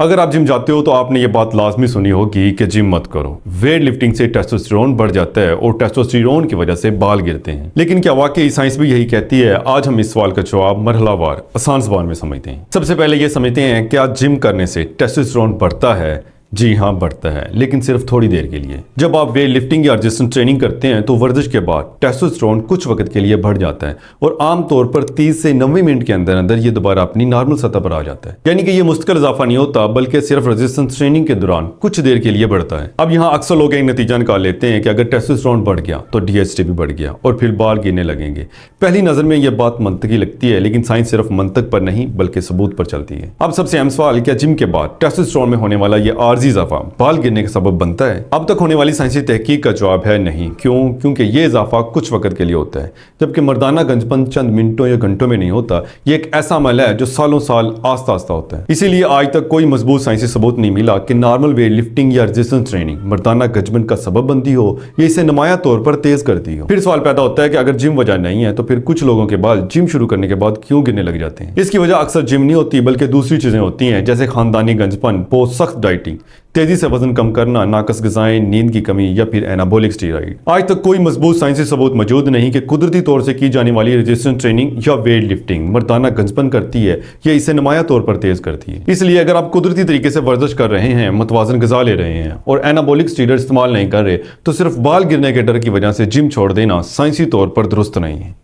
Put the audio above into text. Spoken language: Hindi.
अगर आप जिम जाते हो तो आपने ये बात लाजमी सुनी होगी कि जिम मत करो। वेट लिफ्टिंग से टेस्टोस्टेरोन बढ़ जाता है और टेस्टोस्टेरोन की वजह से बाल गिरते हैं। लेकिन क्या वाकई साइंस भी यही कहती है? आज हम इस सवाल का जवाब मरहलावार आसान ज़बान में समझते हैं। सबसे पहले ये समझते हैं, क्या जिम करने से टेस्टोस्टेरोन बढ़ता है? जी हाँ, बढ़ता है, लेकिन सिर्फ थोड़ी देर के लिए। जब आप वेट लिफ्टिंग या रेजिस्टेंस ट्रेनिंग करते हैं तो वर्जिश के बाद टेस्टोस्टेरोन कुछ वक्त के लिए बढ़ जाता है और आमतौर पर 30 से 90 मिनट के अंदर अंदर ये दोबारा अपनी नॉर्मल सतह पर आ जाता है। यानी कि ये मुस्तकिल इजाफा नहीं होता, बल्कि सिर्फ रेजिस्टेंस ट्रेनिंग के दौरान कुछ देर के लिए बढ़ता है। अब यहाँ अक्सर लोग एक नतीजा निकाल लेते हैं कि अगर टेस्टोस्टेरोन बढ़ गया तो DHT भी बढ़ गया और फिर बाल गिरने लगेंगे। पहली नजर में यह बात मंतकी लगती है, लेकिन साइंस सिर्फ मंतक पर नहीं बल्कि सबूत पर चलती है। अब सबसे अहम सवाल, क्या जिम के बाद टेस्टोस्टेरोन में होने वाला यह आर्जी इजाफा बाल गिरने का सबब बनता है? अब तक होने वाली साइंसी तहकीक का जवाब है नहीं। क्यों? क्योंकि ये इजाफा कुछ वक्त के लिए होता है, जबकि मर्दाना गंजपन चंद मिनटों या घंटों में नहीं होता। ये एक ऐसा अमल है जो सालों साल आस्ता आस्ता होता है। इसीलिए आज तक कोई मजबूत साइंसी सबूत नहीं मिला कि नॉर्मल वेट लिफ्टिंग या रेजिस्टेंस ट्रेनिंग मर्दाना गंजपन का सबब बनती हो या इसे नुमाया तौर पर तेज करती हो। फिर सवाल पैदा होता है कि अगर जिम वजह नहीं है तो फिर कुछ लोगों के बाल जिम शुरू करने के बाद क्यों गिरने लग जाते हैं? इसकी वजह अक्सर जिम नहीं होती बल्कि दूसरी चीजें होती हैं, जैसे खानदानी गंजपन, बहुत सख्त डाइटिंग, तेजी से वजन कम करना, नाकस ग़िज़ाएं, नींद की कमी या फिर एनाबॉलिक स्टेरॉइड। आज तक कोई मजबूत साइंसी सबूत मौजूद नहीं कि कुदरती तौर से की जाने वाली रेजिस्टेंस ट्रेनिंग या वेट लिफ्टिंग मर्दाना गंजपन करती है या इसे नुमाया तौर पर तेज करती है। इसलिए अगर आप कुदरती तरीके से वर्जिश कर रहे हैं, मुतवाज़न ग़िज़ा ले रहे हैं और एनाबॉलिक स्टेरॉइड इस्तेमाल नहीं कर रहे, तो सिर्फ बाल गिरने के डर की वजह से जिम छोड़ देना साइंसी तौर पर दुरुस्त नहीं है।